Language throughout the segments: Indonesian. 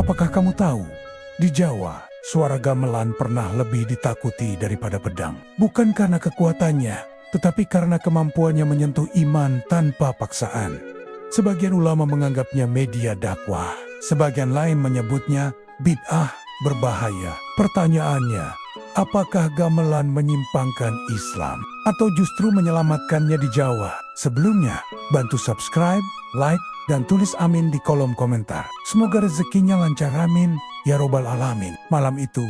Apakah kamu tahu, di Jawa, suara gamelan pernah lebih ditakuti daripada pedang. Bukan karena kekuatannya, tetapi karena kemampuannya menyentuh iman tanpa paksaan. Sebagian ulama menganggapnya media dakwah, sebagian lain menyebutnya bid'ah berbahaya. Pertanyaannya, apakah gamelan menyimpangkan Islam atau justru menyelamatkannya di Jawa? Sebelumnya, bantu subscribe, like, dan tulis amin di kolom komentar. Semoga rezekinya lancar, amin, ya robbal alamin. Malam itu,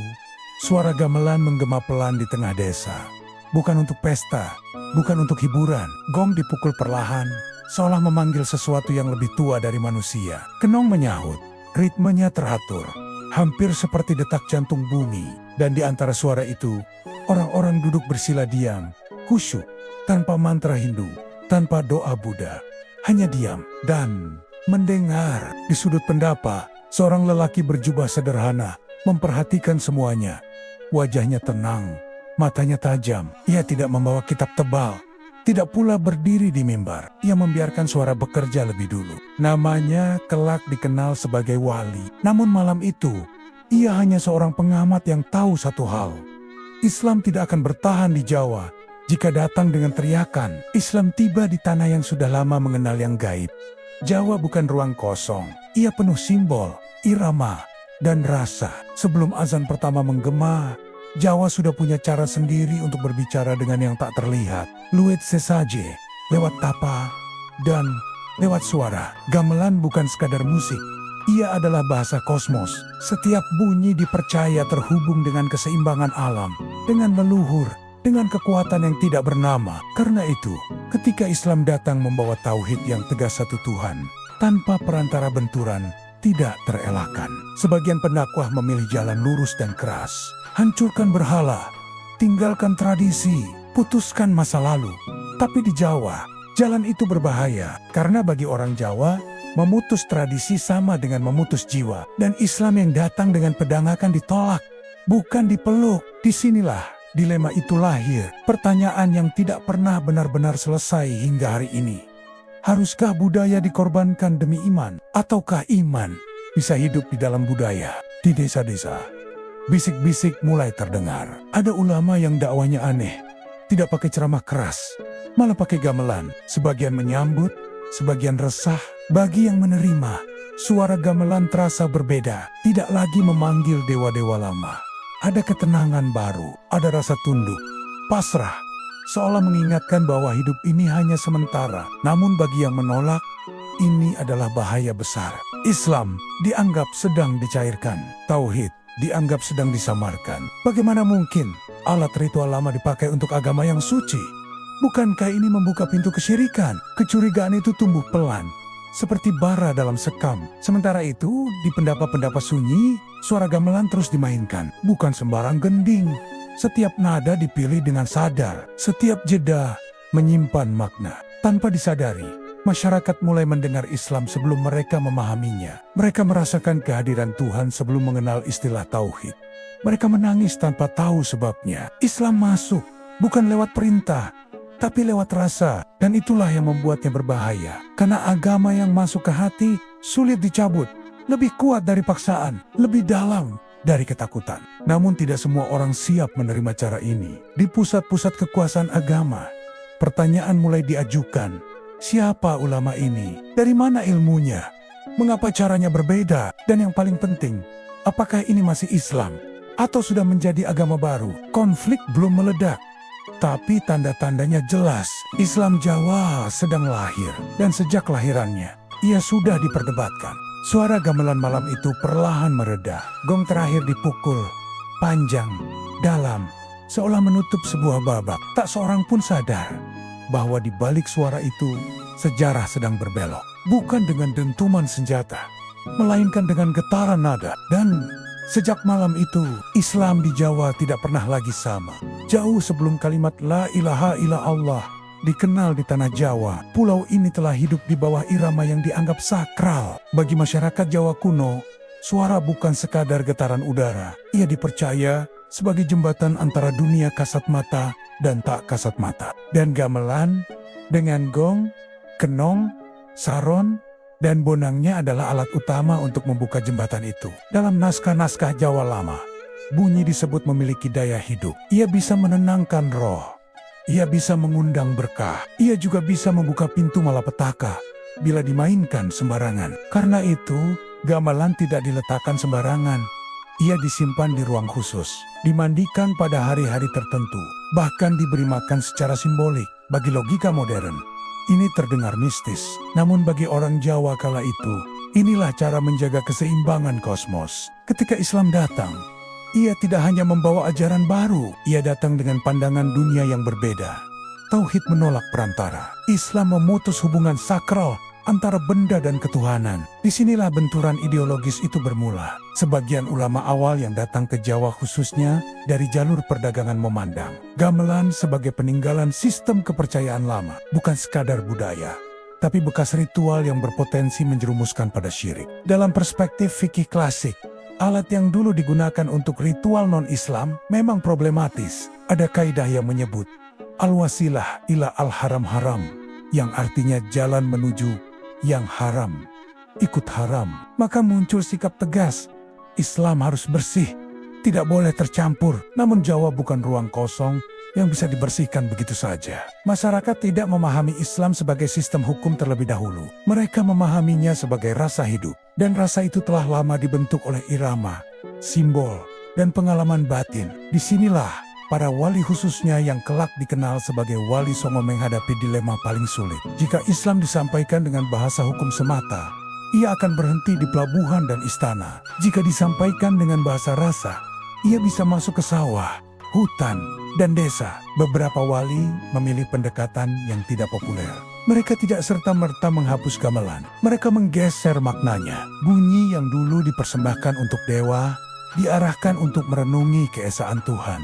suara gamelan menggema pelan di tengah desa. Bukan untuk pesta, bukan untuk hiburan. Gong dipukul perlahan, seolah memanggil sesuatu yang lebih tua dari manusia. Kenong menyahut, ritmenya teratur, hampir seperti detak jantung bumi. Dan di antara suara itu, orang-orang duduk bersila diam, khusyuk, tanpa mantra Hindu, tanpa doa Buddha. Hanya diam dan mendengar. Di sudut pendapa, seorang lelaki berjubah sederhana memperhatikan semuanya. Wajahnya tenang, matanya tajam. Ia tidak membawa kitab tebal, tidak pula berdiri di mimbar. Ia membiarkan suara bekerja lebih dulu. Namanya kelak dikenal sebagai wali. Namun malam itu, ia hanya seorang pengamat yang tahu satu hal. Islam tidak akan bertahan di Jawa jika datang dengan teriakan. Islam tiba di tanah yang sudah lama mengenal yang gaib. Jawa bukan ruang kosong, ia penuh simbol, irama, dan rasa. Sebelum azan pertama menggema, Jawa sudah punya cara sendiri untuk berbicara dengan yang tak terlihat. Luwet sesaje, lewat tapa, dan lewat suara. Gamelan bukan sekadar musik, ia adalah bahasa kosmos. Setiap bunyi dipercaya terhubung dengan keseimbangan alam, dengan leluhur, dengan kekuatan yang tidak bernama. Karena itu, ketika Islam datang membawa tauhid yang tegas satu Tuhan, tanpa perantara benturan, tidak terelakkan. Sebagian pendakwah memilih jalan lurus dan keras. Hancurkan berhala, tinggalkan tradisi, putuskan masa lalu. Tapi di Jawa, jalan itu berbahaya. Karena bagi orang Jawa, memutus tradisi sama dengan memutus jiwa. Dan Islam yang datang dengan pedang akan ditolak, bukan dipeluk. Disinilah dilema itu lahir, pertanyaan yang tidak pernah benar-benar selesai hingga hari ini. Haruskah budaya dikorbankan demi iman? Ataukah iman bisa hidup di dalam budaya? Di desa-desa, bisik-bisik mulai terdengar. Ada ulama yang dakwanya aneh, tidak pakai ceramah keras, malah pakai gamelan. Sebagian menyambut, sebagian resah. Bagi yang menerima, suara gamelan terasa berbeda, tidak lagi memanggil dewa-dewa lama. Ada ketenangan baru, ada rasa tunduk, pasrah, seolah mengingatkan bahwa hidup ini hanya sementara. Namun bagi yang menolak, ini adalah bahaya besar. Islam dianggap sedang dicairkan, tauhid dianggap sedang disamarkan. Bagaimana mungkin alat ritual lama dipakai untuk agama yang suci? Bukankah ini membuka pintu kesyirikan? Kecurigaan itu tumbuh pelan, seperti bara dalam sekam. Sementara itu, di pendapa-pendapa sunyi, suara gamelan terus dimainkan. Bukan sembarang gending. Setiap nada dipilih dengan sadar. Setiap jeda menyimpan makna. Tanpa disadari, masyarakat mulai mendengar Islam sebelum mereka memahaminya. Mereka merasakan kehadiran Tuhan sebelum mengenal istilah tauhid. Mereka menangis tanpa tahu sebabnya. Islam masuk, bukan lewat perintah, tapi lewat rasa. Dan itulah yang membuatnya berbahaya. Karena agama yang masuk ke hati sulit dicabut. Lebih kuat dari paksaan, lebih dalam dari ketakutan. Namun tidak semua orang siap menerima cara ini. Di pusat-pusat kekuasaan agama, pertanyaan mulai diajukan. Siapa ulama ini? Dari mana ilmunya? Mengapa caranya berbeda? Dan yang paling penting, apakah ini masih Islam? Atau sudah menjadi agama baru? Konflik belum meledak, tapi tanda-tandanya jelas. Islam Jawa sedang lahir, dan sejak lahirannya, ia sudah diperdebatkan. Suara gamelan malam itu perlahan mereda. Gong terakhir dipukul, panjang, dalam, seolah menutup sebuah babak. Tak seorang pun sadar bahwa di balik suara itu, sejarah sedang berbelok. Bukan dengan dentuman senjata, melainkan dengan getaran nada. Dan sejak malam itu, Islam di Jawa tidak pernah lagi sama. Jauh sebelum kalimat La ilaha illallah dikenal di tanah Jawa, pulau ini telah hidup di bawah irama yang dianggap sakral. Bagi masyarakat Jawa kuno, suara bukan sekadar getaran udara. Ia dipercaya sebagai jembatan antara dunia kasat mata dan tak kasat mata. Dan gamelan dengan gong, kenong, saron, Dan bonangnya adalah alat utama untuk membuka jembatan itu. Dalam naskah-naskah Jawa lama, bunyi disebut memiliki daya hidup. Ia bisa menenangkan roh. Ia bisa mengundang berkah. Ia juga bisa membuka pintu malapetaka bila dimainkan sembarangan. Karena itu, gamelan tidak diletakkan sembarangan. Ia disimpan di ruang khusus, dimandikan pada hari-hari tertentu, bahkan diberi makan secara simbolik. Bagi logika modern, ini terdengar mistis. Namun bagi orang Jawa kala itu, inilah cara menjaga keseimbangan kosmos. Ketika Islam datang, ia tidak hanya membawa ajaran baru, ia datang dengan pandangan dunia yang berbeda. Tauhid menolak perantara. Islam memutus hubungan sakral antara benda dan ketuhanan. Disinilah benturan ideologis itu bermula. Sebagian ulama awal yang datang ke Jawa khususnya dari jalur perdagangan memandang gamelan sebagai peninggalan sistem kepercayaan lama, bukan sekadar budaya, tapi bekas ritual yang berpotensi menjerumuskan pada syirik. Dalam perspektif fikih klasik, alat yang dulu digunakan untuk ritual non-Islam memang problematis. Ada kaidah yang menyebut al-wasilah ila al-haram-haram, yang artinya jalan menuju yang haram, ikut haram. Maka muncul sikap tegas, Islam harus bersih, tidak boleh tercampur. Namun Jawa bukan ruang kosong yang bisa dibersihkan begitu saja. Masyarakat tidak memahami Islam sebagai sistem hukum terlebih dahulu. Mereka memahaminya sebagai rasa hidup. Dan rasa itu telah lama dibentuk oleh irama, simbol, dan pengalaman batin. Disinilah para wali khususnya yang kelak dikenal sebagai Wali Songo menghadapi dilema paling sulit. Jika Islam disampaikan dengan bahasa hukum semata, ia akan berhenti di pelabuhan dan istana. Jika disampaikan dengan bahasa rasa, ia bisa masuk ke sawah, hutan, dan desa. Beberapa wali memilih pendekatan yang tidak populer. Mereka tidak serta-merta menghapus gamelan. Mereka menggeser maknanya. Bunyi yang dulu dipersembahkan untuk dewa, diarahkan untuk merenungi keesaan Tuhan.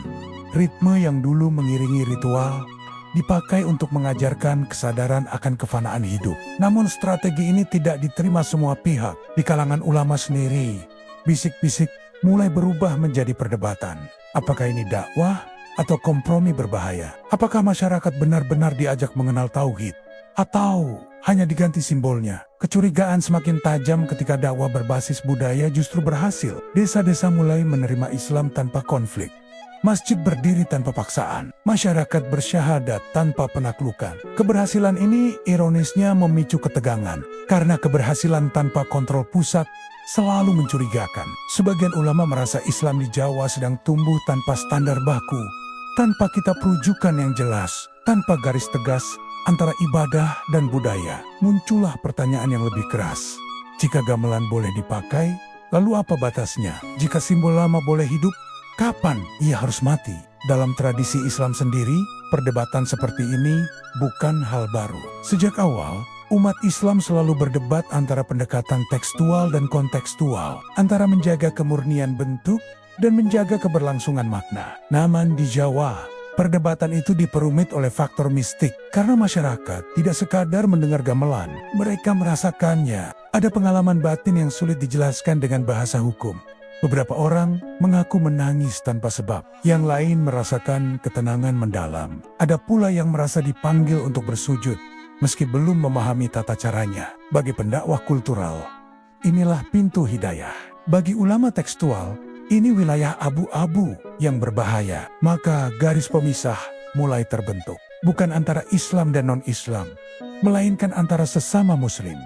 Ritme yang dulu mengiringi ritual, dipakai untuk mengajarkan kesadaran akan kefanaan hidup. Namun strategi ini tidak diterima semua pihak. Di kalangan ulama sendiri, bisik-bisik mulai berubah menjadi perdebatan. Apakah ini dakwah atau kompromi berbahaya? Apakah masyarakat benar-benar diajak mengenal tauhid? Atau hanya diganti simbolnya? Kecurigaan semakin tajam ketika dakwah berbasis budaya justru berhasil. Desa-desa mulai menerima Islam tanpa konflik. Masjid berdiri tanpa paksaan. Masyarakat bersyahadat tanpa penaklukan. Keberhasilan ini ironisnya memicu ketegangan. Karena keberhasilan tanpa kontrol pusat selalu mencurigakan. Sebagian ulama merasa Islam di Jawa sedang tumbuh tanpa standar baku, tanpa kitab rujukan yang jelas, tanpa garis tegas antara ibadah dan budaya. Muncullah pertanyaan yang lebih keras. Jika gamelan boleh dipakai, lalu apa batasnya? Jika simbol lama boleh hidup, kapan ia harus mati? Dalam tradisi Islam sendiri, perdebatan seperti ini bukan hal baru. Sejak awal, umat Islam selalu berdebat antara pendekatan tekstual dan kontekstual, antara menjaga kemurnian bentuk dan menjaga keberlangsungan makna. Namun di Jawa, perdebatan itu diperumit oleh faktor mistik. Karena masyarakat tidak sekadar mendengar gamelan, mereka merasakannya. Ada pengalaman batin yang sulit dijelaskan dengan bahasa hukum. Beberapa orang mengaku menangis tanpa sebab, yang lain merasakan ketenangan mendalam. Ada pula yang merasa dipanggil untuk bersujud, meski belum memahami tata caranya. Bagi pendakwah kultural, inilah pintu hidayah. Bagi ulama tekstual, ini wilayah abu-abu yang berbahaya. Maka garis pemisah mulai terbentuk. Bukan antara Islam dan non-Islam, melainkan antara sesama Muslim.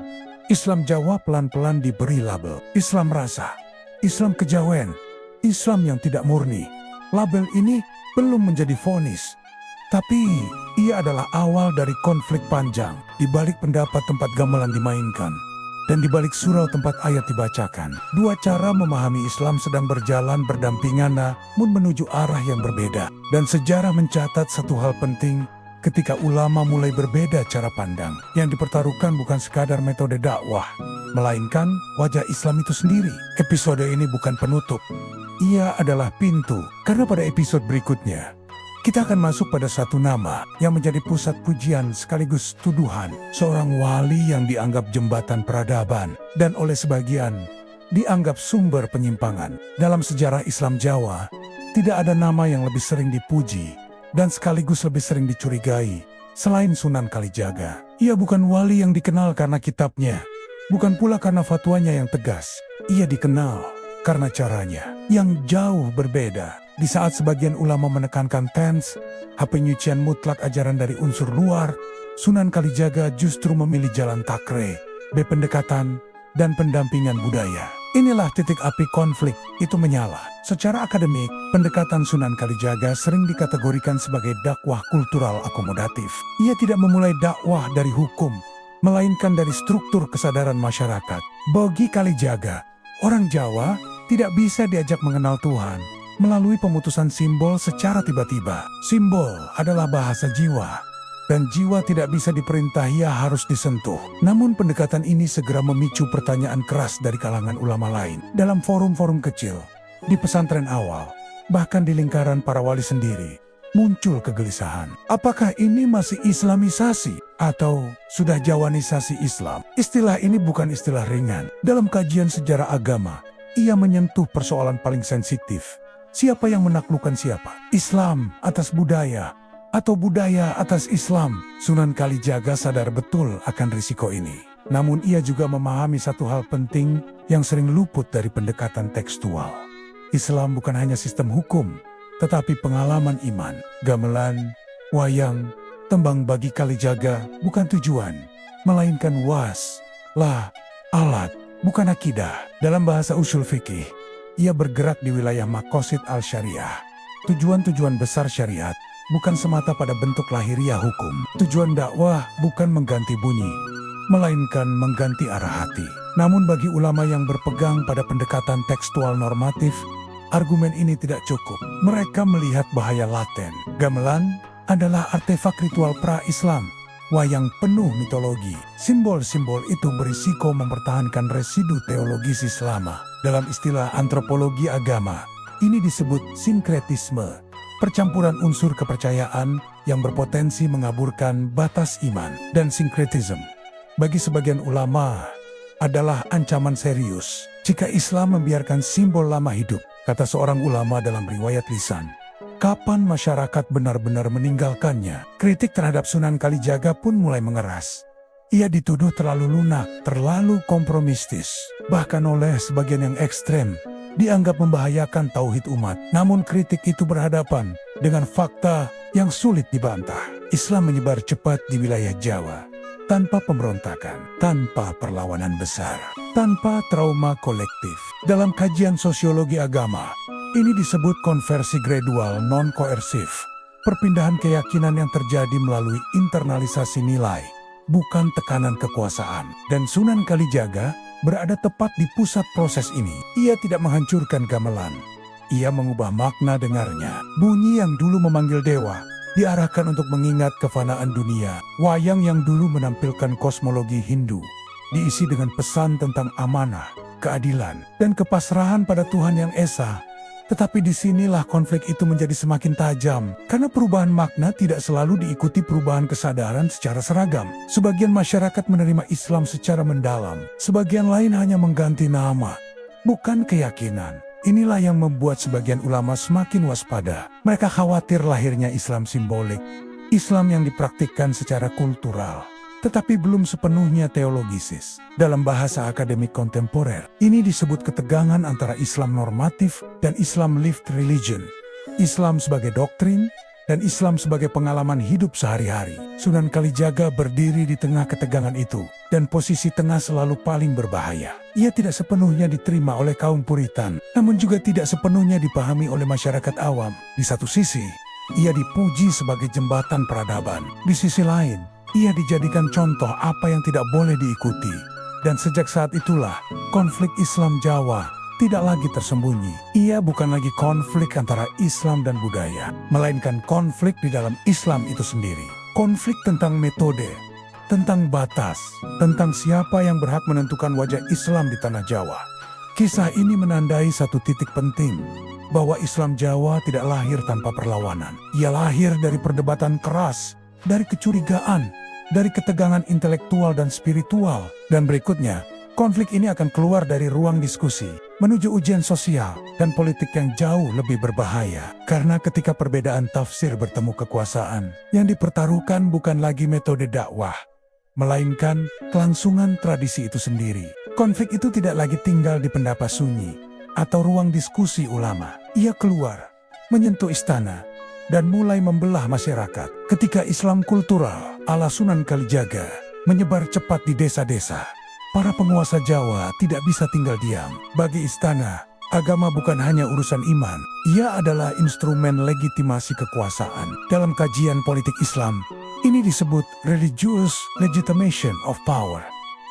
Islam Jawa pelan-pelan diberi label Islam rasa, Islam kejawen, Islam yang tidak murni. Label ini belum menjadi vonis, tapi ia adalah awal dari konflik panjang. Di balik pendapat tempat gamelan dimainkan, dan di balik surau tempat ayat dibacakan, dua cara memahami Islam sedang berjalan berdampingan namun menuju arah yang berbeda. Dan sejarah mencatat satu hal penting. Ketika ulama mulai berbeda cara pandang, yang dipertaruhkan bukan sekadar metode dakwah, melainkan wajah Islam itu sendiri. Episode ini bukan penutup, ia adalah pintu. Karena pada episode berikutnya, kita akan masuk pada satu nama yang menjadi pusat pujian sekaligus tuduhan. Seorang wali yang dianggap jembatan peradaban, dan oleh sebagian dianggap sumber penyimpangan. Dalam sejarah Islam Jawa, tidak ada nama yang lebih sering dipuji dan sekaligus lebih sering dicurigai selain Sunan Kalijaga. Ia bukan wali yang dikenal karena kitabnya, Bukan pula karena fatwanya yang tegas. Ia dikenal karena caranya yang jauh berbeda. Di saat sebagian ulama menekankan tens, penyucian mutlak ajaran dari unsur luar, Sunan Kalijaga justru memilih jalan takre, pendekatan, dan pendampingan budaya. Inilah titik api konflik itu menyala. Secara akademik, pendekatan Sunan Kalijaga sering dikategorikan sebagai dakwah kultural akomodatif. Ia tidak memulai dakwah dari hukum, melainkan dari struktur kesadaran masyarakat. Bagi Kalijaga, orang Jawa tidak bisa diajak mengenal Tuhan melalui pemutusan simbol secara tiba-tiba. Simbol adalah bahasa jiwa, dan jiwa tidak bisa diperintah, ia harus disentuh. Namun pendekatan ini segera memicu pertanyaan keras dari kalangan ulama lain. Dalam forum-forum kecil, di pesantren awal, bahkan di lingkaran para wali sendiri, muncul kegelisahan. Apakah ini masih islamisasi atau sudah jawanisasi Islam? Istilah ini bukan istilah ringan. Dalam kajian sejarah agama, ia menyentuh persoalan paling sensitif. Siapa yang menaklukkan siapa? Islam atas budaya, atau budaya atas Islam? Sunan Kalijaga sadar betul akan risiko ini. Namun ia juga memahami satu hal penting yang sering luput dari pendekatan tekstual. Islam bukan hanya sistem hukum, tetapi pengalaman iman. Gamelan, wayang, tembang bagi Kalijaga bukan tujuan, melainkan lah, alat, bukan akidah. Dalam bahasa usul fikih, ia bergerak di wilayah maqasid al-syariah. Tujuan-tujuan besar syariat bukan semata pada bentuk lahiriah hukum. Tujuan dakwah bukan mengganti bunyi, melainkan mengganti arah hati. Namun bagi ulama yang berpegang pada pendekatan tekstual normatif, argumen ini tidak cukup. Mereka melihat bahaya laten. Gamelan adalah artefak ritual pra-Islam, wayang penuh mitologi. Simbol-simbol itu berisiko mempertahankan residu teologis Islam. Dalam istilah antropologi agama, ini disebut sinkretisme, percampuran unsur kepercayaan yang berpotensi mengaburkan batas iman. Dan sinkretisme, bagi sebagian ulama, adalah ancaman serius jika Islam membiarkan simbol lama hidup. Kata seorang ulama dalam riwayat lisan, kapan masyarakat benar-benar meninggalkannya? Kritik terhadap Sunan Kalijaga pun mulai mengeras. Ia dituduh terlalu lunak, terlalu kompromistis. Bahkan oleh sebagian yang ekstrem, dianggap membahayakan tauhid umat. Namun kritik itu berhadapan dengan fakta yang sulit dibantah. Islam menyebar cepat di wilayah Jawa, tanpa pemberontakan, tanpa perlawanan besar, tanpa trauma kolektif. Dalam kajian sosiologi agama, ini disebut konversi gradual non-koersif. Perpindahan keyakinan yang terjadi melalui internalisasi nilai, bukan tekanan kekuasaan. Dan Sunan Kalijaga berada tepat di pusat proses ini. Ia tidak menghancurkan gamelan. Ia mengubah makna dengarnya. Bunyi yang dulu memanggil dewa, diarahkan untuk mengingat kefanaan dunia. Wayang yang dulu menampilkan kosmologi Hindu, diisi dengan pesan tentang amanah, keadilan, dan kepasrahan pada Tuhan yang Esa. Tetapi disinilah konflik itu menjadi semakin tajam, karena perubahan makna tidak selalu diikuti perubahan kesadaran secara seragam. Sebagian masyarakat menerima Islam secara mendalam, sebagian lain hanya mengganti nama, bukan keyakinan. Inilah yang membuat sebagian ulama semakin waspada. Mereka khawatir lahirnya Islam simbolik, Islam yang dipraktikkan secara kultural, tetapi belum sepenuhnya teologisis. Dalam bahasa akademik kontemporer, ini disebut ketegangan antara Islam normatif dan Islam lived religion. Islam sebagai doktrin dan Islam sebagai pengalaman hidup sehari-hari. Sunan Kalijaga berdiri di tengah ketegangan itu, dan posisi tengah selalu paling berbahaya. Ia tidak sepenuhnya diterima oleh kaum Puritan, namun juga tidak sepenuhnya dipahami oleh masyarakat awam. Di satu sisi, ia dipuji sebagai jembatan peradaban. Di sisi lain, ia dijadikan contoh apa yang tidak boleh diikuti. Dan sejak saat itulah, konflik Islam Jawa tidak lagi tersembunyi. Ia bukan lagi konflik antara Islam dan budaya, melainkan konflik di dalam Islam itu sendiri. Konflik tentang metode, tentang batas, tentang siapa yang berhak menentukan wajah Islam di tanah Jawa. Kisah ini menandai satu titik penting, bahwa Islam Jawa tidak lahir tanpa perlawanan. Ia lahir dari perdebatan keras, dari kecurigaan, dari ketegangan intelektual dan spiritual. Dan berikutnya, konflik ini akan keluar dari ruang diskusi, menuju ujian sosial dan politik yang jauh lebih berbahaya. Karena ketika perbedaan tafsir bertemu kekuasaan, yang dipertaruhkan bukan lagi metode dakwah, melainkan kelangsungan tradisi itu sendiri. Konflik itu tidak lagi tinggal di pendapat sunyi atau ruang diskusi ulama. Ia keluar, menyentuh istana, dan mulai membelah masyarakat. Ketika Islam kultural ala Sunan Kalijaga menyebar cepat di desa-desa, para penguasa Jawa tidak bisa tinggal diam. Bagi istana, agama bukan hanya urusan iman, ia adalah instrumen legitimasi kekuasaan. Dalam kajian politik Islam, ini disebut religious legitimation of power.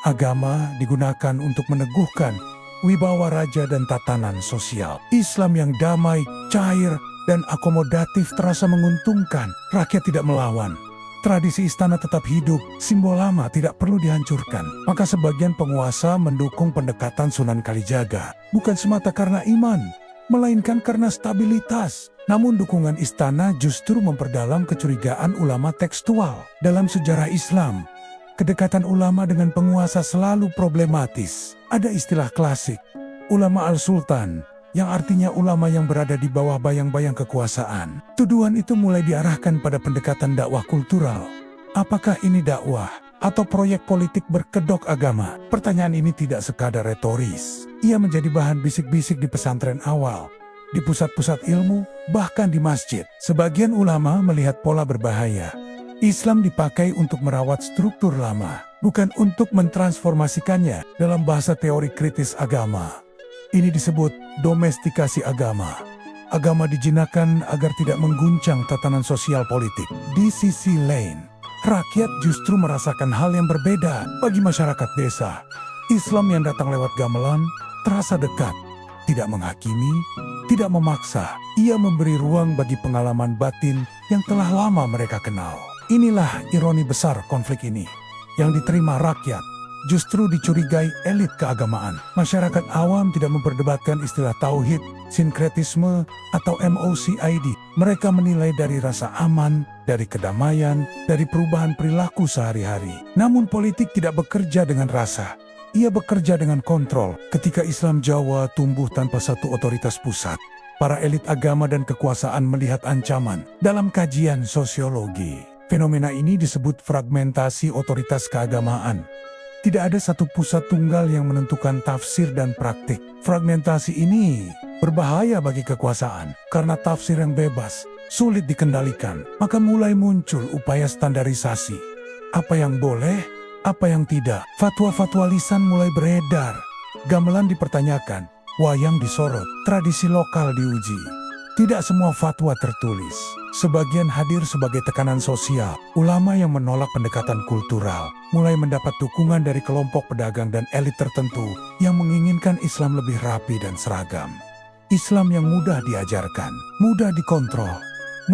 Agama digunakan untuk meneguhkan wibawa raja dan tatanan sosial. Islam yang damai, cair, dan akomodatif terasa menguntungkan. Rakyat tidak melawan. Tradisi istana tetap hidup, simbol lama tidak perlu dihancurkan. Maka sebagian penguasa mendukung pendekatan Sunan Kalijaga, bukan semata karena iman, melainkan karena stabilitas. Namun dukungan istana justru memperdalam kecurigaan ulama tekstual. Dalam sejarah Islam, kedekatan ulama dengan penguasa selalu problematis. Ada istilah klasik, ulama al-sultan, yang artinya ulama yang berada di bawah bayang-bayang kekuasaan. Tuduhan itu mulai diarahkan pada pendekatan dakwah kultural. Apakah ini dakwah atau proyek politik berkedok agama? Pertanyaan ini tidak sekadar retoris. Ia menjadi bahan bisik-bisik di pesantren awal, di pusat-pusat ilmu, bahkan di masjid. Sebagian ulama melihat pola berbahaya. Islam dipakai untuk merawat struktur lama, bukan untuk mentransformasikannya. Dalam bahasa teori kritis agama, ini disebut domestikasi agama. Agama dijinakkan agar tidak mengguncang tatanan sosial politik. Di sisi lain, rakyat justru merasakan hal yang berbeda. Bagi masyarakat desa, Islam yang datang lewat gamelan terasa dekat, tidak menghakimi, tidak memaksa. Ia memberi ruang bagi pengalaman batin yang telah lama mereka kenal. Inilah ironi besar konflik ini. Yang diterima rakyat justru dicurigai elit keagamaan. Masyarakat awam tidak memperdebatkan istilah tauhid, sinkretisme, atau MOCID. Mereka menilai dari rasa aman, dari kedamaian, dari perubahan perilaku sehari-hari. Namun politik tidak bekerja dengan rasa. Ia bekerja dengan kontrol. Ketika Islam Jawa tumbuh tanpa satu otoritas pusat, para elit agama dan kekuasaan melihat ancaman. Dalam kajian sosiologi, fenomena ini disebut fragmentasi otoritas keagamaan. Tidak ada satu pusat tunggal yang menentukan tafsir dan praktik. Fragmentasi ini berbahaya bagi kekuasaan karena tafsir yang bebas, sulit dikendalikan. Maka mulai muncul upaya standarisasi. Apa yang boleh, apa yang tidak. Fatwa-fatwa lisan mulai beredar. Gamelan dipertanyakan, wayang disorot, tradisi lokal diuji. Tidak semua fatwa tertulis. Sebagian hadir sebagai tekanan sosial. Ulama yang menolak pendekatan kultural mulai mendapat dukungan dari kelompok pedagang dan elit tertentu yang menginginkan Islam lebih rapi dan seragam. Islam yang mudah diajarkan, mudah dikontrol,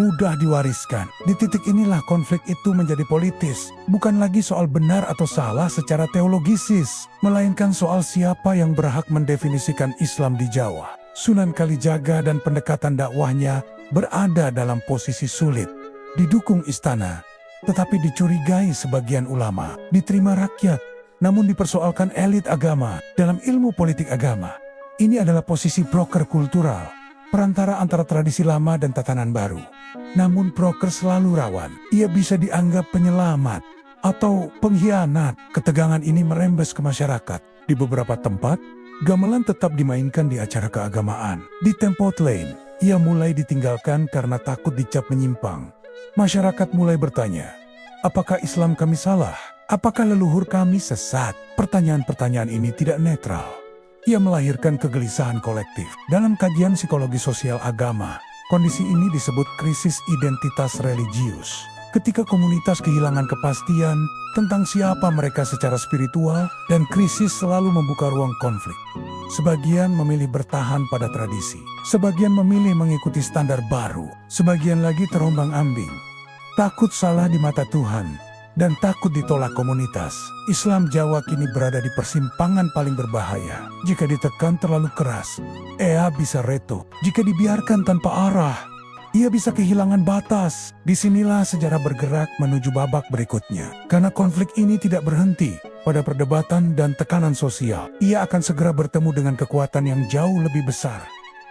mudah diwariskan. Di titik inilah konflik itu menjadi politis. Bukan lagi soal benar atau salah secara teologisis, melainkan soal siapa yang berhak mendefinisikan Islam di Jawa. Sunan Kalijaga dan pendekatan dakwahnya berada dalam posisi sulit. Didukung istana, tetapi dicurigai sebagian ulama. Diterima rakyat, namun dipersoalkan elit agama. Dalam ilmu politik agama, ini adalah posisi broker kultural, perantara antara tradisi lama dan tatanan baru. Namun broker selalu rawan. Ia bisa dianggap penyelamat atau pengkhianat. Ketegangan ini merembes ke masyarakat. Di beberapa tempat, gamelan tetap dimainkan di acara keagamaan. Di Tempat lain, ia mulai ditinggalkan karena takut dicap menyimpang. Masyarakat mulai bertanya, apakah Islam kami salah? Apakah leluhur kami sesat? Pertanyaan-pertanyaan ini tidak netral. Ia melahirkan kegelisahan kolektif. Dalam kajian psikologi sosial agama, kondisi ini disebut krisis identitas religius. Ketika komunitas kehilangan kepastian tentang siapa mereka secara spiritual, dan krisis selalu membuka ruang konflik. Sebagian memilih bertahan pada tradisi, sebagian memilih mengikuti standar baru, sebagian lagi terombang-ambing. Takut salah di mata Tuhan, dan takut ditolak komunitas. Islam Jawa kini berada di persimpangan paling berbahaya. Jika ditekan terlalu keras, ia bisa reto. Jika dibiarkan tanpa arah, ia bisa kehilangan batas. Disinilah sejarah bergerak menuju babak berikutnya. Karena konflik ini tidak berhenti pada perdebatan dan tekanan sosial. Ia akan segera bertemu dengan kekuatan yang jauh lebih besar.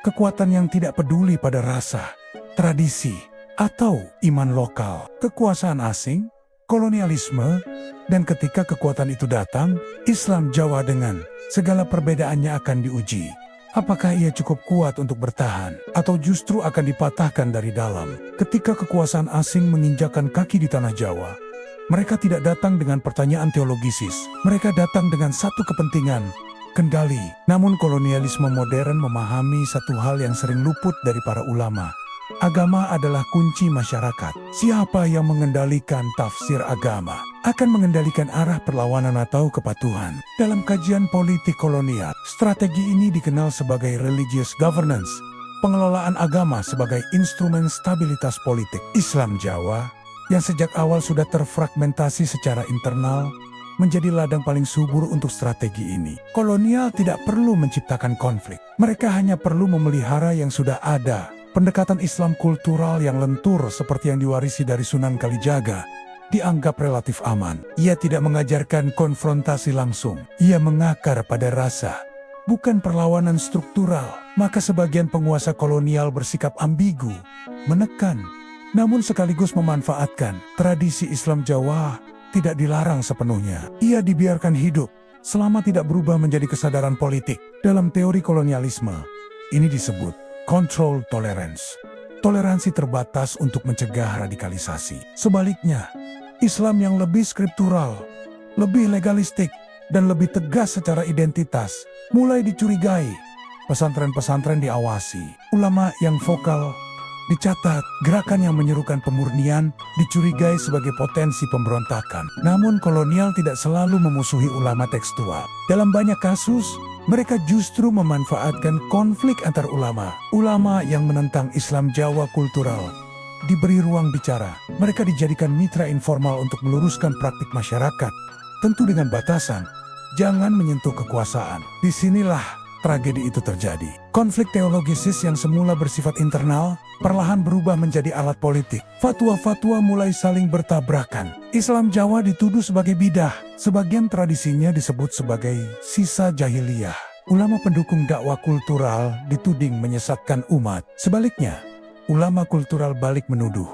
Kekuatan yang tidak peduli pada rasa, tradisi, atau iman lokal. Kekuasaan asing, kolonialisme, dan ketika kekuatan itu datang, Islam Jawa dengan segala perbedaannya akan diuji. Apakah ia cukup kuat untuk bertahan, atau justru akan dipatahkan dari dalam? Ketika kekuasaan asing menginjakan kaki di tanah Jawa, mereka tidak datang dengan pertanyaan teologisis. Mereka datang dengan satu kepentingan, kendali. Namun kolonialisme modern memahami satu hal yang sering luput dari para ulama. Agama adalah kunci masyarakat. Siapa yang mengendalikan tafsir agama akan mengendalikan arah perlawanan atau kepatuhan. Dalam kajian politik kolonial, strategi ini dikenal sebagai religious governance, pengelolaan agama sebagai instrumen stabilitas politik. Islam Jawa yang sejak awal sudah terfragmentasi secara internal, menjadi ladang paling subur untuk strategi ini. Kolonial tidak perlu menciptakan konflik. Mereka hanya perlu memelihara yang sudah ada. Pendekatan Islam kultural yang lentur seperti yang diwarisi dari Sunan Kalijaga dianggap relatif aman. Ia tidak mengajarkan konfrontasi langsung. Ia mengakar pada rasa, bukan perlawanan struktural. Maka sebagian penguasa kolonial bersikap ambigu, menekan, namun sekaligus memanfaatkan. Tradisi Islam Jawa tidak dilarang sepenuhnya. Ia dibiarkan hidup selama tidak berubah menjadi kesadaran politik. Dalam teori kolonialisme, ini disebut control tolerance. Toleransi terbatas untuk mencegah radikalisasi. Sebaliknya, Islam yang lebih skriptural, lebih legalistik, dan lebih tegas secara identitas mulai dicurigai. Pesantren-pesantren diawasi, ulama yang vokal dicatat, gerakan yang menyerukan pemurnian dicurigai sebagai potensi pemberontakan. Namun kolonial tidak selalu memusuhi ulama tekstual. Dalam banyak kasus, mereka justru memanfaatkan konflik antar ulama. Ulama yang menentang Islam Jawa kultural diberi ruang bicara. Mereka dijadikan mitra informal untuk meluruskan praktik masyarakat, tentu dengan batasan, jangan menyentuh kekuasaan. Disinilah tragedi itu terjadi. Konflik teologisis yang semula bersifat internal, perlahan berubah menjadi alat politik. Fatwa-fatwa mulai saling bertabrakan. Islam Jawa dituduh sebagai bidah. Sebagian tradisinya disebut sebagai sisa jahiliyah. Ulama pendukung dakwah kultural dituding menyesatkan umat. Sebaliknya, ulama kultural balik menuduh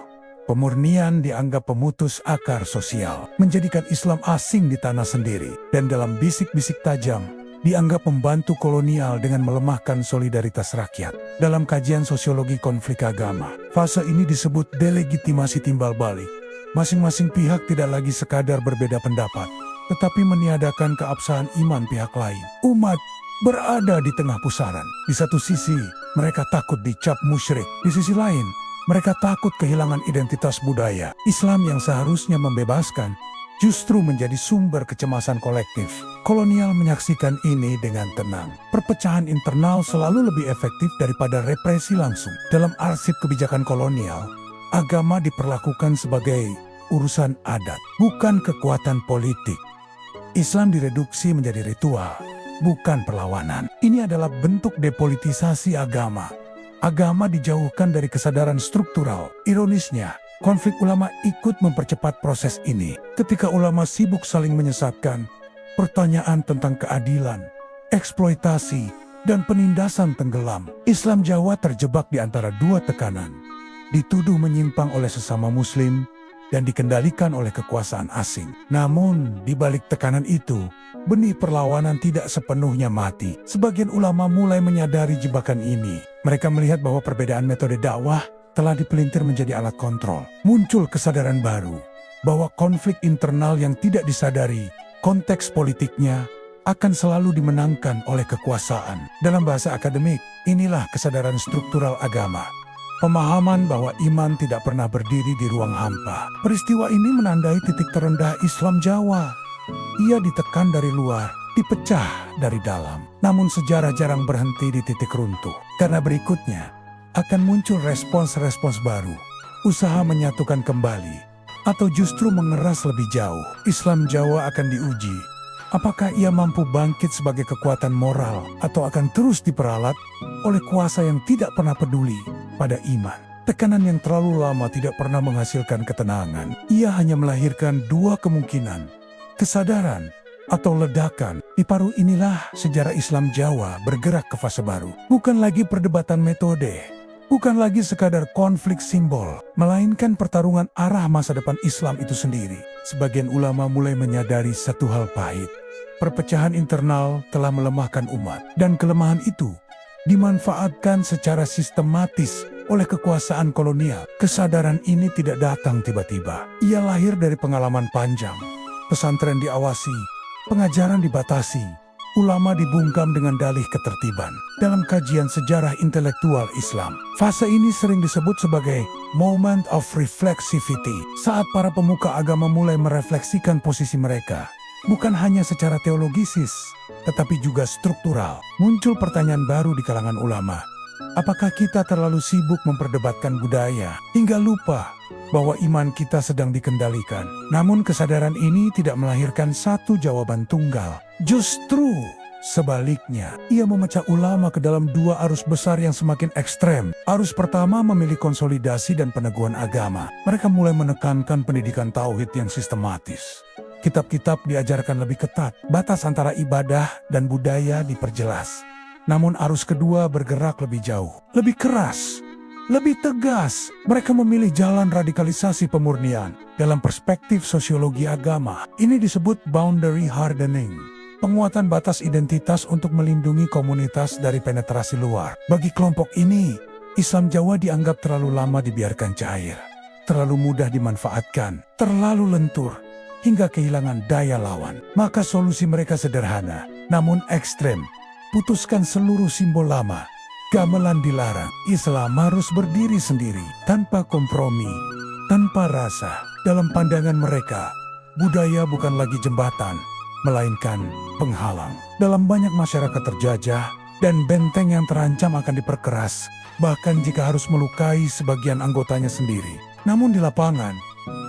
pemurnian dianggap pemutus akar sosial, menjadikan Islam asing di tanah sendiri, dan dalam bisik-bisik tajam, dianggap membantu kolonial dengan melemahkan solidaritas rakyat. Dalam kajian sosiologi konflik agama, fase ini disebut delegitimasi timbal balik. Masing-masing pihak tidak lagi sekadar berbeda pendapat, tetapi meniadakan keabsahan iman pihak lain. Umat berada di tengah pusaran. Di satu sisi, mereka takut dicap musyrik. Di sisi lain, mereka takut kehilangan identitas budaya. Islam yang seharusnya membebaskan, justru menjadi sumber kecemasan kolektif. Kolonial menyaksikan ini dengan tenang. Perpecahan internal selalu lebih efektif daripada represi langsung. Dalam arsip kebijakan kolonial, agama diperlakukan sebagai urusan adat, bukan kekuatan politik. Islam direduksi menjadi ritual, bukan perlawanan. Ini adalah bentuk depolitisasi agama. Agama dijauhkan dari kesadaran struktural. Ironisnya, konflik ulama ikut mempercepat proses ini. Ketika ulama sibuk saling menyesatkan, pertanyaan tentang keadilan, eksploitasi, dan penindasan tenggelam. Islam Jawa terjebak di antara dua tekanan. Dituduh menyimpang oleh sesama muslim dan dikendalikan oleh kekuasaan asing. Namun, di balik tekanan itu, benih perlawanan tidak sepenuhnya mati. Sebagian ulama mulai menyadari jebakan ini. Mereka melihat bahwa perbedaan metode dakwah telah dipelintir menjadi alat kontrol. Muncul kesadaran baru bahwa konflik internal yang tidak disadari, konteks politiknya akan selalu dimenangkan oleh kekuasaan. Dalam bahasa akademik, inilah kesadaran struktural agama. Pemahaman bahwa iman tidak pernah berdiri di ruang hampa. Peristiwa ini menandai titik terendah Islam Jawa. Ia ditekan dari luar, dipecah dari dalam. Namun sejarah jarang berhenti di titik runtuh. Karena berikutnya akan muncul respons-respons baru. Usaha menyatukan kembali, atau justru mengeras lebih jauh. Islam Jawa akan diuji. Apakah ia mampu bangkit sebagai kekuatan moral, atau akan terus diperalat oleh kuasa yang tidak pernah peduli pada iman. Tekanan yang terlalu lama tidak pernah menghasilkan ketenangan. Ia hanya melahirkan dua kemungkinan, kesadaran atau ledakan. Di paruh inilah sejarah Islam Jawa bergerak ke fase baru. Bukan lagi perdebatan metode, bukan lagi sekadar konflik simbol, melainkan pertarungan arah masa depan Islam itu sendiri. Sebagian ulama mulai menyadari satu hal pahit. Perpecahan internal telah melemahkan umat, dan kelemahan itu dimanfaatkan secara sistematis oleh kekuasaan kolonial. Kesadaran ini tidak datang tiba-tiba. Ia lahir dari pengalaman panjang. Pesantren diawasi, pengajaran dibatasi, ulama dibungkam dengan dalih ketertiban. Dalam kajian sejarah intelektual Islam, fase ini sering disebut sebagai moment of reflexivity, saat para pemuka agama mulai merefleksikan posisi mereka. Bukan hanya secara teologisis, tetapi juga struktural. Muncul pertanyaan baru di kalangan ulama. Apakah kita terlalu sibuk memperdebatkan budaya hingga lupa bahwa iman kita sedang dikendalikan? Namun kesadaran ini tidak melahirkan satu jawaban tunggal. Justru sebaliknya, ia memecah ulama ke dalam dua arus besar yang semakin ekstrem. Arus pertama memilih konsolidasi dan peneguhan agama. Mereka mulai menekankan pendidikan tauhid yang sistematis. Kitab-kitab diajarkan lebih ketat, batas antara ibadah dan budaya diperjelas. Namun arus kedua bergerak lebih jauh, lebih keras, lebih tegas. Mereka memilih jalan radikalisasi pemurnian. Dalam perspektif sosiologi agama, ini disebut boundary hardening. Penguatan batas identitas untuk melindungi komunitas dari penetrasi luar. Bagi kelompok ini, Islam Jawa dianggap terlalu lama dibiarkan cair, terlalu mudah dimanfaatkan, terlalu lentur, hingga kehilangan daya lawan. Maka solusi mereka sederhana, namun ekstrem. Putuskan seluruh simbol lama. Gamelan dilarang. Islam harus berdiri sendiri, tanpa kompromi, tanpa rasa. Dalam pandangan mereka, budaya bukan lagi jembatan, melainkan penghalang. Dalam banyak masyarakat terjajah, dan benteng yang terancam akan diperkeras, bahkan jika harus melukai sebagian anggotanya sendiri. Namun di lapangan,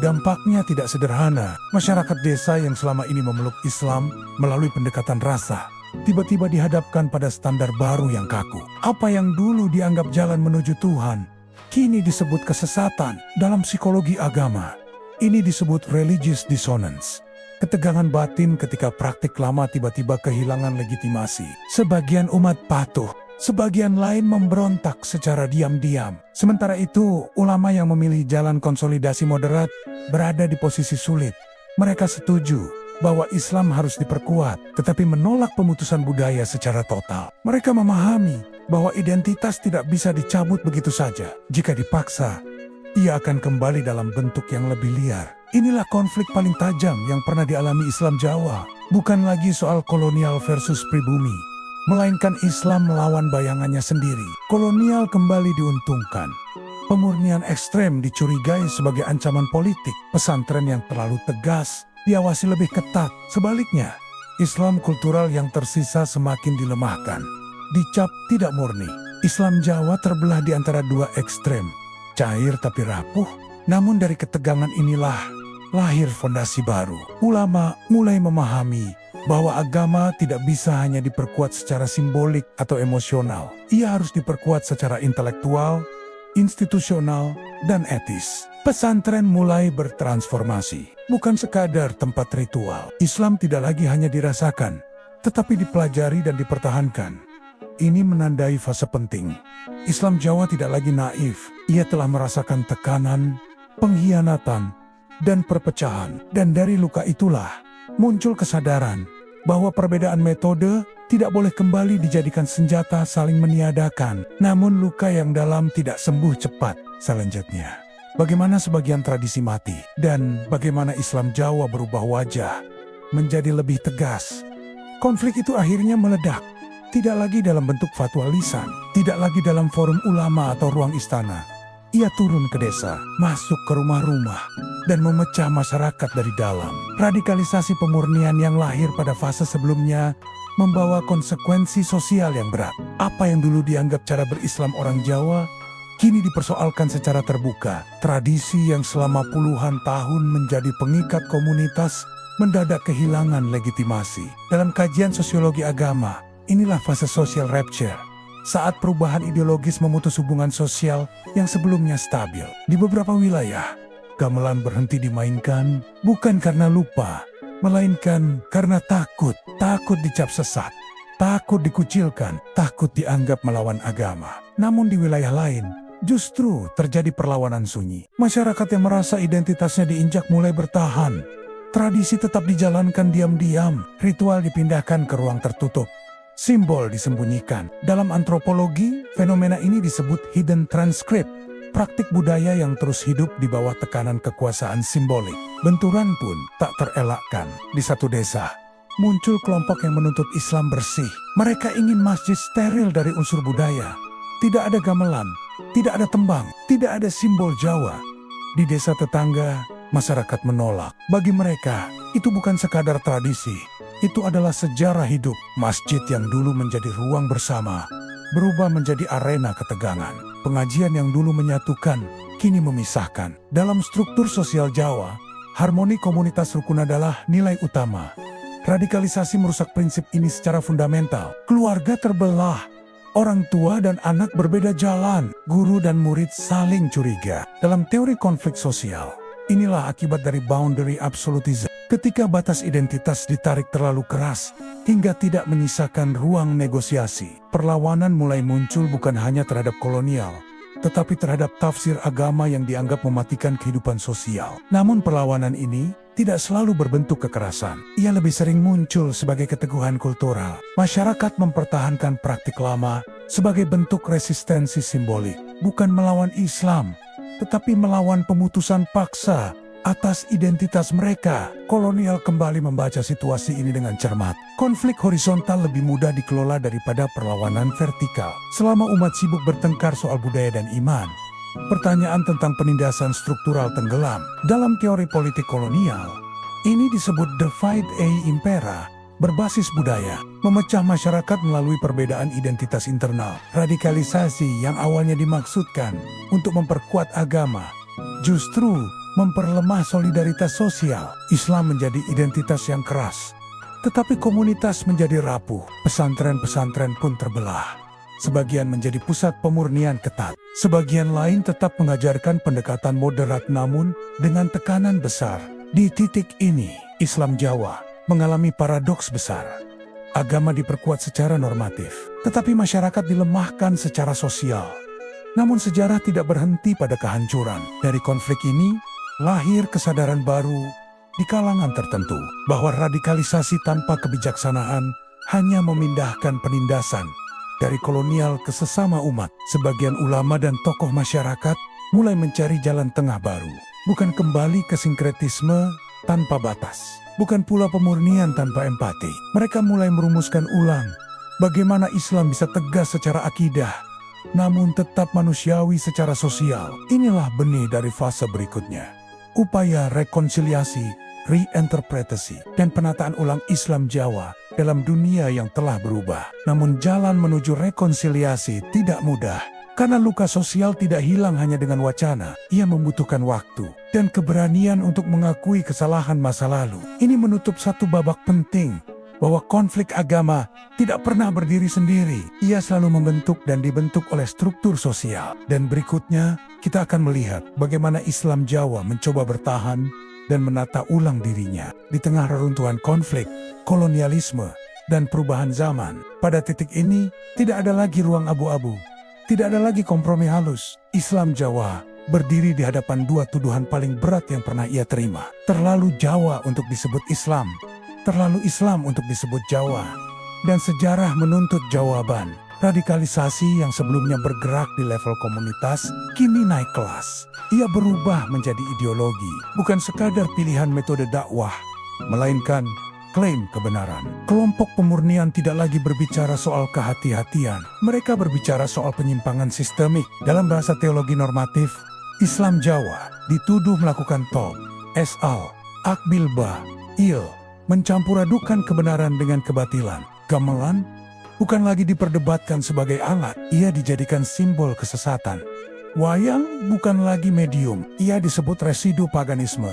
dampaknya tidak sederhana. Masyarakat desa yang selama ini memeluk Islam melalui pendekatan rasa, tiba-tiba dihadapkan pada standar baru yang kaku. Apa yang dulu dianggap jalan menuju Tuhan, kini disebut kesesatan. Dalam psikologi agama, ini disebut religious dissonance. Ketegangan batin ketika praktik lama tiba-tiba kehilangan legitimasi. Sebagian umat patuh, sebagian lain memberontak secara diam-diam. Sementara itu, ulama yang memilih jalan konsolidasi moderat berada di posisi sulit. Mereka setuju bahwa Islam harus diperkuat, tetapi menolak pemutusan budaya secara total. Mereka memahami bahwa identitas tidak bisa dicabut begitu saja. Jika dipaksa, ia akan kembali dalam bentuk yang lebih liar. Inilah konflik paling tajam yang pernah dialami Islam Jawa. Bukan lagi soal kolonial versus pribumi, melainkan Islam melawan bayangannya sendiri. Kolonial kembali diuntungkan. Pemurnian ekstrem dicurigai sebagai ancaman politik. Pesantren yang terlalu tegas diawasi lebih ketat. Sebaliknya, Islam kultural yang tersisa semakin dilemahkan, dicap tidak murni. Islam Jawa terbelah di antara dua ekstrem, cair tapi rapuh. Namun dari ketegangan inilah lahir fondasi baru. Ulama mulai memahami bahwa agama tidak bisa hanya diperkuat secara simbolik atau emosional. Ia harus diperkuat secara intelektual, institusional, dan etis. Pesantren mulai bertransformasi. Bukan sekadar tempat ritual. Islam tidak lagi hanya dirasakan, tetapi dipelajari dan dipertahankan. Ini menandai fase penting. Islam Jawa tidak lagi naif. Ia telah merasakan tekanan, pengkhianatan, dan perpecahan. Dan dari luka itulah muncul kesadaran bahwa perbedaan metode tidak boleh kembali dijadikan senjata saling meniadakan. Namun luka yang dalam tidak sembuh cepat. Selanjutnya, bagaimana sebagian tradisi mati, dan bagaimana Islam Jawa berubah wajah menjadi lebih tegas. Konflik itu akhirnya meledak. Tidak lagi dalam bentuk fatwa lisan, tidak lagi dalam forum ulama atau ruang istana. Ia turun ke desa, masuk ke rumah-rumah, dan memecah masyarakat dari dalam. Radikalisasi pemurnian yang lahir pada fase sebelumnya membawa konsekuensi sosial yang berat. Apa yang dulu dianggap cara berislam orang Jawa, kini dipersoalkan secara terbuka. Tradisi yang selama puluhan tahun menjadi pengikat komunitas mendadak kehilangan legitimasi. Dalam kajian sosiologi agama, inilah fase social rupture, saat perubahan ideologis memutus hubungan sosial yang sebelumnya stabil. Di beberapa wilayah, gamelan berhenti dimainkan bukan karena lupa, melainkan karena takut dicap sesat, takut dikucilkan, takut dianggap melawan agama. Namun di wilayah lain, Justru terjadi perlawanan sunyi. Masyarakat yang merasa identitasnya diinjak mulai bertahan. Tradisi tetap dijalankan diam-diam, ritual dipindahkan ke ruang tertutup. Simbol disembunyikan. Dalam antropologi, fenomena ini disebut hidden transcript. Praktik budaya yang terus hidup di bawah tekanan kekuasaan simbolik. Benturan pun tak terelakkan. Di satu desa, muncul kelompok yang menuntut Islam bersih. Mereka ingin masjid steril dari unsur budaya. Tidak ada gamelan, tidak ada tembang, tidak ada simbol Jawa. Di desa tetangga, masyarakat menolak. Bagi mereka, itu bukan sekadar tradisi. Itu adalah sejarah hidup. Masjid yang dulu menjadi ruang bersama, berubah menjadi arena ketegangan. Pengajian yang dulu menyatukan, kini memisahkan. Dalam struktur sosial Jawa, harmoni komunitas rukun adalah nilai utama. Radikalisasi merusak prinsip ini secara fundamental. Keluarga terbelah. Orang tua dan anak berbeda jalan, guru dan murid saling curiga. Dalam teori konflik sosial, inilah akibat dari boundary absolutism. Ketika batas identitas ditarik terlalu keras, hingga tidak menyisakan ruang negosiasi, perlawanan mulai muncul bukan hanya terhadap kolonial, tetapi terhadap tafsir agama yang dianggap mematikan kehidupan sosial. Namun perlawanan ini tidak selalu berbentuk kekerasan. Ia lebih sering muncul sebagai keteguhan kultural. Masyarakat mempertahankan praktik lama sebagai bentuk resistensi simbolik. Bukan melawan Islam, tetapi melawan pemutusan paksa atas identitas mereka. Kolonial kembali membaca situasi ini dengan cermat. Konflik horizontal lebih mudah dikelola daripada perlawanan vertikal. Selama umat sibuk bertengkar soal budaya dan iman, pertanyaan tentang penindasan struktural tenggelam. Dalam teori politik kolonial, ini disebut divide et impera, berbasis budaya, memecah masyarakat melalui perbedaan identitas internal. Radikalisasi yang awalnya dimaksudkan untuk memperkuat agama, justru memperlemah solidaritas sosial. Islam menjadi identitas yang keras, tetapi komunitas menjadi rapuh. Pesantren-pesantren pun terbelah. Sebagian menjadi pusat pemurnian ketat. Sebagian lain tetap mengajarkan pendekatan moderat namun dengan tekanan besar. Di titik ini, Islam Jawa mengalami paradoks besar. Agama diperkuat secara normatif, tetapi masyarakat dilemahkan secara sosial. Namun sejarah tidak berhenti pada kehancuran. Dari konflik ini, lahir kesadaran baru di kalangan tertentu bahwa radikalisasi tanpa kebijaksanaan hanya memindahkan penindasan dari kolonial ke sesama umat. Sebagian ulama dan tokoh masyarakat mulai mencari jalan tengah baru. Bukan kembali ke sinkretisme tanpa batas. Bukan pula pemurnian tanpa empati. Mereka mulai merumuskan ulang bagaimana Islam bisa tegas secara akidah, namun tetap manusiawi secara sosial. Inilah benih dari fase berikutnya. Upaya rekonsiliasi, reinterpretasi, dan penataan ulang Islam Jawa dalam dunia yang telah berubah. Namun jalan menuju rekonsiliasi tidak mudah, karena luka sosial tidak hilang hanya dengan wacana. Ia membutuhkan waktu dan keberanian untuk mengakui kesalahan masa lalu. Ini menutup satu babak penting, bahwa konflik agama tidak pernah berdiri sendiri. Ia selalu membentuk dan dibentuk oleh struktur sosial. Dan berikutnya, kita akan melihat bagaimana Islam Jawa mencoba bertahan dan menata ulang dirinya di tengah reruntuhan konflik, kolonialisme, dan perubahan zaman. Pada titik ini, tidak ada lagi ruang abu-abu. Tidak ada lagi kompromi halus. Islam Jawa berdiri di hadapan dua tuduhan paling berat yang pernah ia terima. Terlalu Jawa untuk disebut Islam, terlalu Islam untuk disebut Jawa. Dan sejarah menuntut jawaban. Radikalisasi yang sebelumnya bergerak di level komunitas, kini naik kelas. Ia berubah menjadi ideologi, bukan sekadar pilihan metode dakwah, melainkan klaim kebenaran. Kelompok pemurnian tidak lagi berbicara soal kehati-hatian. Mereka berbicara soal penyimpangan sistemik. Dalam bahasa teologi normatif, Islam Jawa dituduh melakukan esal, akbilba, mencampur adukan kebenaran dengan kebatilan. Gamelan bukan lagi diperdebatkan sebagai alat, ia dijadikan simbol kesesatan. Wayang bukan lagi medium, ia disebut residu paganisme.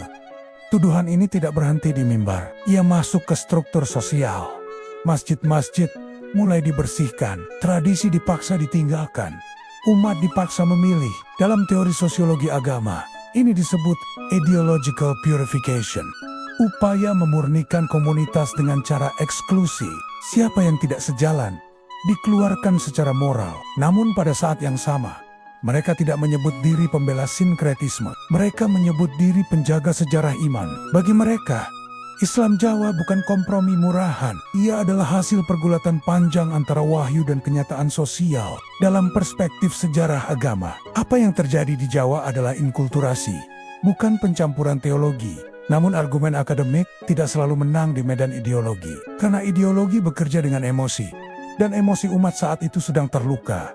Tuduhan ini tidak berhenti di mimbar, ia masuk ke struktur sosial. Masjid-masjid mulai dibersihkan, tradisi dipaksa ditinggalkan, umat dipaksa memilih. Dalam teori sosiologi agama, ini disebut ideological purification. Upaya memurnikan komunitas dengan cara eksklusi. Siapa yang tidak sejalan dikeluarkan secara moral. Namun pada saat yang sama, Mereka tidak menyebut diri pembela sinkretisme. Mereka menyebut diri penjaga sejarah iman. Bagi mereka, Islam Jawa bukan kompromi murahan. Ia adalah hasil pergulatan panjang antara wahyu dan kenyataan sosial dalam perspektif sejarah agama. Apa yang terjadi di Jawa adalah inkulturasi, bukan pencampuran teologi. Namun argumen akademik tidak selalu menang di medan ideologi. Karena ideologi bekerja dengan emosi, dan emosi umat saat itu sedang terluka.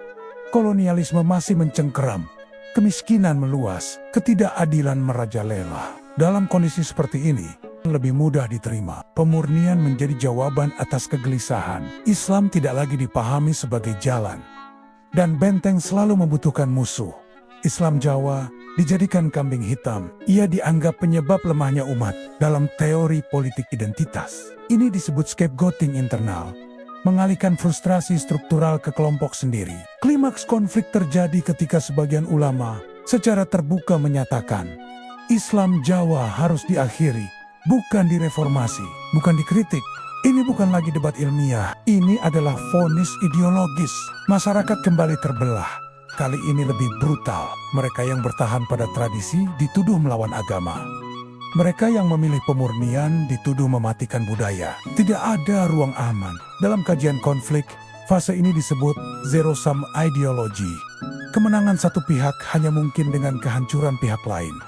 Kolonialisme masih mencengkeram, kemiskinan meluas, ketidakadilan merajalela. Dalam kondisi seperti ini, lebih mudah diterima. Pemurnian menjadi jawaban atas kegelisahan. Islam tidak lagi dipahami sebagai jalan, dan benteng selalu membutuhkan musuh. Islam Jawa dijadikan kambing hitam. Ia dianggap penyebab lemahnya umat dalam teori politik identitas. Ini disebut scapegoating internal, mengalihkan frustrasi struktural ke kelompok sendiri. Klimaks konflik terjadi ketika sebagian ulama secara terbuka menyatakan, Islam Jawa harus diakhiri, bukan direformasi, bukan dikritik. Ini bukan lagi debat ilmiah, ini adalah vonis ideologis. Masyarakat kembali terbelah. Kali ini lebih brutal. Mereka yang bertahan pada tradisi dituduh melawan agama. Mereka yang memilih pemurnian dituduh mematikan budaya. Tidak ada ruang aman. Dalam kajian konflik, fase ini disebut zero-sum ideology. Kemenangan satu pihak hanya mungkin dengan kehancuran pihak lain.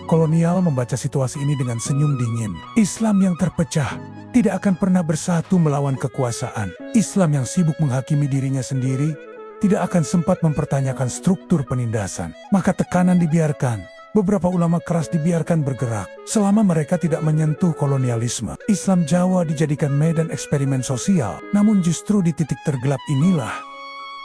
Kolonial membaca situasi ini dengan senyum dingin. Islam yang terpecah tidak akan pernah bersatu melawan kekuasaan. Islam yang sibuk menghakimi dirinya sendiri tidak akan sempat mempertanyakan struktur penindasan. Maka tekanan dibiarkan. Beberapa ulama keras dibiarkan bergerak. Selama mereka tidak menyentuh kolonialisme, Islam Jawa dijadikan medan eksperimen sosial. Namun justru di titik tergelap inilah,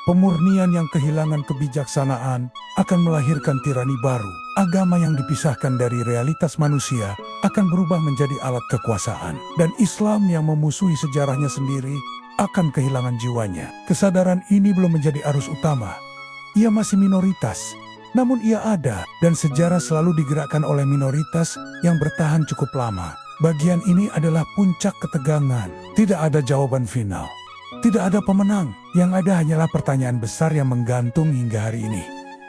pemurnian yang kehilangan kebijaksanaan akan melahirkan tirani baru. Agama yang dipisahkan dari realitas manusia akan berubah menjadi alat kekuasaan. Dan Islam yang memusuhi sejarahnya sendiri akan kehilangan jiwanya. Kesadaran ini belum menjadi arus utama. Ia masih minoritas, namun ia ada, dan sejarah selalu digerakkan oleh minoritas yang bertahan cukup lama. Bagian ini adalah puncak ketegangan. Tidak ada jawaban final. Tidak ada pemenang. Yang ada hanyalah pertanyaan besar yang menggantung hingga hari ini.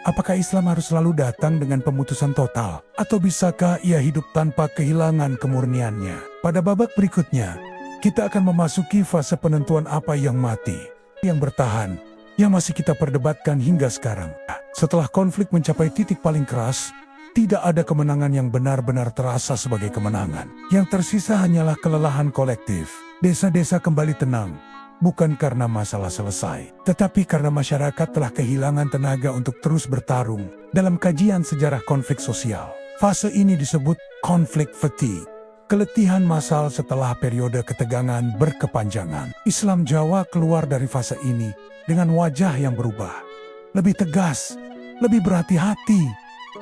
Apakah Islam harus selalu datang dengan pemutusan total? Atau bisakah ia hidup tanpa kehilangan kemurniannya? Pada babak berikutnya, kita akan memasuki fase penentuan apa yang mati, yang bertahan, yang masih kita perdebatkan hingga sekarang. Setelah konflik mencapai titik paling keras, tidak ada kemenangan yang benar-benar terasa sebagai kemenangan. Yang tersisa hanyalah kelelahan kolektif. Desa-desa kembali tenang, bukan karena masalah selesai, tetapi karena masyarakat telah kehilangan tenaga untuk terus bertarung. Dalam kajian sejarah konflik sosial, fase ini disebut konflik fatigue. Keletihan massal setelah periode ketegangan berkepanjangan. Islam Jawa keluar dari fase ini dengan wajah yang berubah. Lebih tegas, lebih berhati-hati,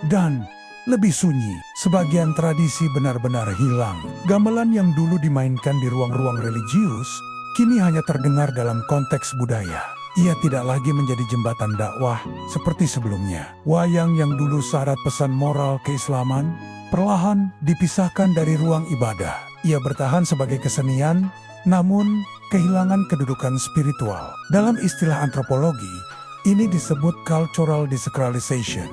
dan lebih sunyi. Sebagian tradisi benar-benar hilang. Gamelan yang dulu dimainkan di ruang-ruang religius, kini hanya terdengar dalam konteks budaya. Ia tidak lagi menjadi jembatan dakwah seperti sebelumnya. Wayang yang dulu syarat pesan moral keislaman, perlahan dipisahkan dari ruang ibadah. Ia bertahan sebagai kesenian, namun kehilangan kedudukan spiritual. Dalam istilah antropologi, ini disebut cultural desacralization,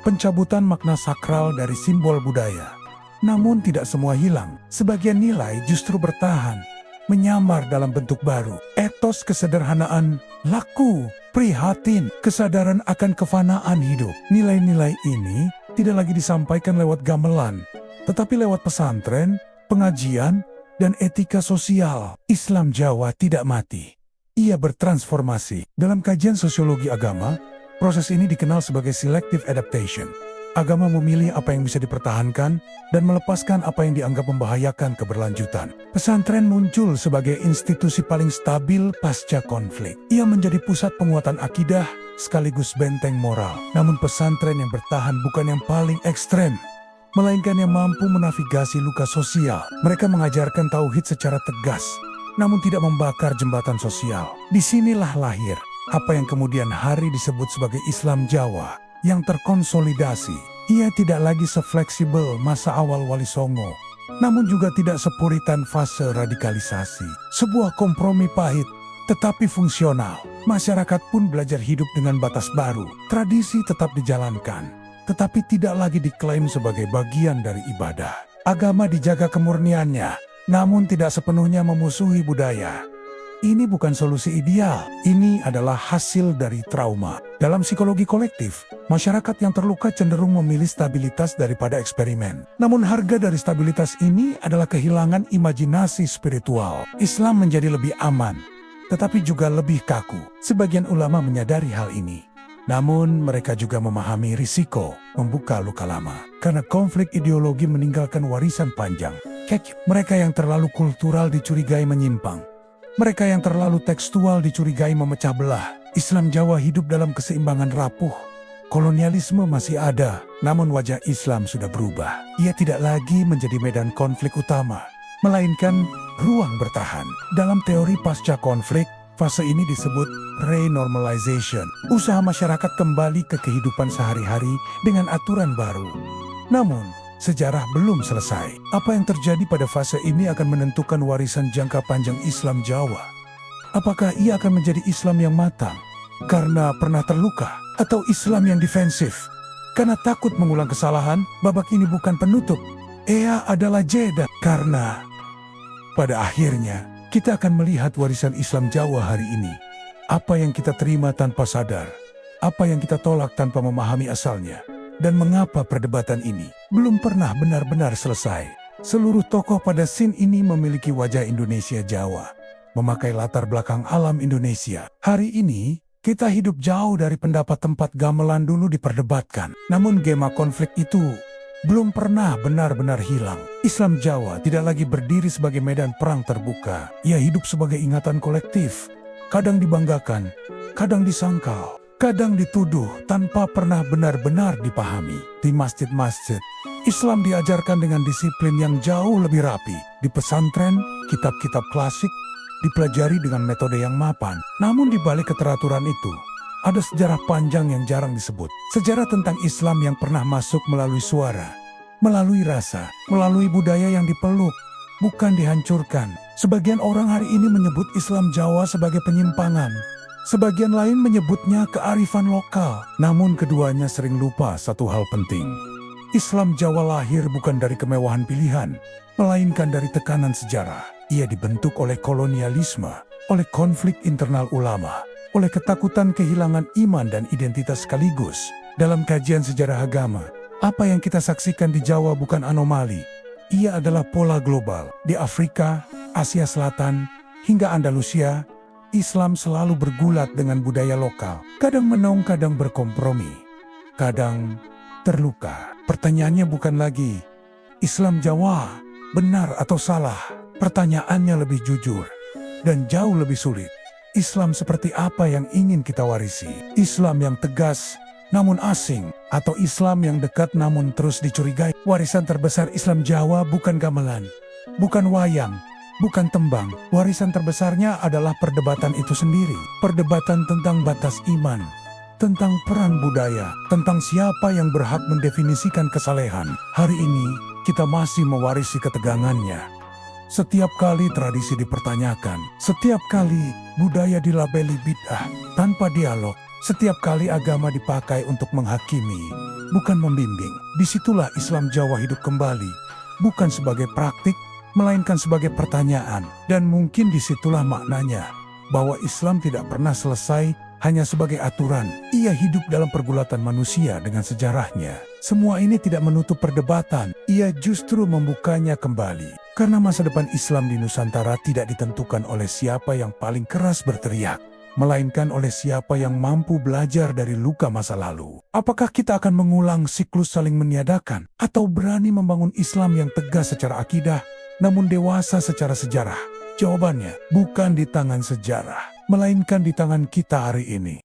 pencabutan makna sakral dari simbol budaya. Namun tidak semua hilang, sebagian nilai justru bertahan, menyamar dalam bentuk baru. Etos kesederhanaan laku, prihatin, kesadaran akan kefanaan hidup. Nilai-nilai ini tidak lagi disampaikan lewat gamelan, tetapi lewat pesantren, pengajian, dan etika sosial. Islam Jawa tidak mati. Ia bertransformasi. Dalam kajian sosiologi agama, proses ini dikenal sebagai selective adaptation. Agama memilih apa yang bisa dipertahankan dan melepaskan apa yang dianggap membahayakan keberlanjutan. Pesantren muncul sebagai institusi paling stabil pasca konflik. Ia menjadi pusat penguatan akidah sekaligus benteng moral. Namun pesantren yang bertahan bukan yang paling ekstrem, melainkan yang mampu menavigasi luka sosial. Mereka mengajarkan tauhid secara tegas, namun tidak membakar jembatan sosial. Disinilah lahir apa yang kemudian hari disebut sebagai Islam Jawa yang terkonsolidasi. Ia tidak lagi sefleksibel masa awal Wali Songo, namun juga tidak sepuritan fase radikalisasi. Sebuah kompromi pahit, tetapi fungsional. Masyarakat pun belajar hidup dengan batas baru. Tradisi tetap dijalankan, tetapi tidak lagi diklaim sebagai bagian dari ibadah. Agama dijaga kemurniannya, namun tidak sepenuhnya memusuhi budaya. Ini bukan solusi ideal, ini adalah hasil dari trauma. Dalam psikologi kolektif, masyarakat yang terluka cenderung memilih stabilitas daripada eksperimen. Namun harga dari stabilitas ini adalah kehilangan imajinasi spiritual. Islam menjadi lebih aman, tetapi juga lebih kaku. Sebagian ulama menyadari hal ini. Namun mereka juga memahami risiko membuka luka lama. Karena konflik ideologi meninggalkan warisan panjang. Mereka yang terlalu kultural dicurigai menyimpang. Mereka yang terlalu tekstual dicurigai memecah belah. Islam Jawa hidup dalam keseimbangan rapuh. Kolonialisme masih ada, namun wajah Islam sudah berubah. Ia tidak lagi menjadi medan konflik utama, melainkan ruang bertahan. Dalam teori pasca konflik, fase ini disebut renormalization. Usaha masyarakat kembali ke kehidupan sehari-hari dengan aturan baru. Namun, sejarah belum selesai. Apa yang terjadi pada fase ini akan menentukan warisan jangka panjang Islam Jawa. Apakah ia akan menjadi Islam yang matang karena pernah terluka, atau Islam yang defensif karena takut mengulang kesalahan? Babak ini bukan penutup, ia adalah jeda. Karena pada akhirnya kita akan melihat warisan Islam Jawa hari ini. Apa yang kita terima tanpa sadar, apa yang kita tolak tanpa memahami asalnya. Dan mengapa perdebatan ini belum pernah benar-benar selesai. Seluruh tokoh pada scene ini memiliki wajah Indonesia Jawa, memakai latar belakang alam Indonesia. Hari ini, kita hidup jauh dari pendapat tempat gamelan dulu diperdebatkan. Namun gema konflik itu belum pernah benar-benar hilang. Islam Jawa tidak lagi berdiri sebagai medan perang terbuka. Ia hidup sebagai ingatan kolektif. Kadang dibanggakan, kadang disangkal, kadang dituduh tanpa pernah benar-benar dipahami. Di masjid-masjid, Islam diajarkan dengan disiplin yang jauh lebih rapi. Di pesantren, kitab-kitab klasik dipelajari dengan metode yang mapan. Namun di balik keteraturan itu, ada sejarah panjang yang jarang disebut. Sejarah tentang Islam yang pernah masuk melalui suara, melalui rasa, melalui budaya yang dipeluk, bukan dihancurkan. Sebagian orang hari ini menyebut Islam Jawa sebagai penyimpangan. Sebagian lain menyebutnya kearifan lokal, namun keduanya sering lupa satu hal penting. Islam Jawa lahir bukan dari kemewahan pilihan, melainkan dari tekanan sejarah. Ia dibentuk oleh kolonialisme, oleh konflik internal ulama, oleh ketakutan kehilangan iman dan identitas sekaligus. Dalam kajian sejarah agama, apa yang kita saksikan di Jawa bukan anomali. Ia adalah pola global. Di Afrika, Asia Selatan, hingga Andalusia, Islam selalu bergulat dengan budaya lokal. Kadang menang, kadang berkompromi, kadang terluka. Pertanyaannya bukan lagi Islam Jawa benar atau salah. Pertanyaannya lebih jujur dan jauh lebih sulit. Islam seperti apa yang ingin kita warisi? Islam yang tegas namun asing, atau Islam yang dekat namun terus dicurigai? Warisan terbesar Islam Jawa bukan gamelan, bukan wayang, bukan tembang. Warisan terbesarnya adalah perdebatan itu sendiri. Perdebatan tentang batas iman, tentang peran budaya, tentang siapa yang berhak mendefinisikan kesalehan. Hari ini, kita masih mewarisi ketegangannya. Setiap kali tradisi dipertanyakan, setiap kali budaya dilabeli bid'ah tanpa dialog, setiap kali agama dipakai untuk menghakimi, bukan membimbing. Disitulah Islam Jawa hidup kembali, bukan sebagai praktik, melainkan sebagai pertanyaan. Dan mungkin disitulah maknanya, bahwa Islam tidak pernah selesai hanya sebagai aturan. Ia hidup dalam pergulatan manusia dengan sejarahnya. Semua ini tidak menutup perdebatan, ia justru membukanya kembali. Karena masa depan Islam di Nusantara tidak ditentukan oleh siapa yang paling keras berteriak, melainkan oleh siapa yang mampu belajar dari luka masa lalu. Apakah kita akan mengulang siklus saling meniadakan, atau berani membangun Islam yang tegas secara akidah, namun dewasa secara sejarah? Jawabannya bukan di tangan sejarah, melainkan di tangan kita hari ini.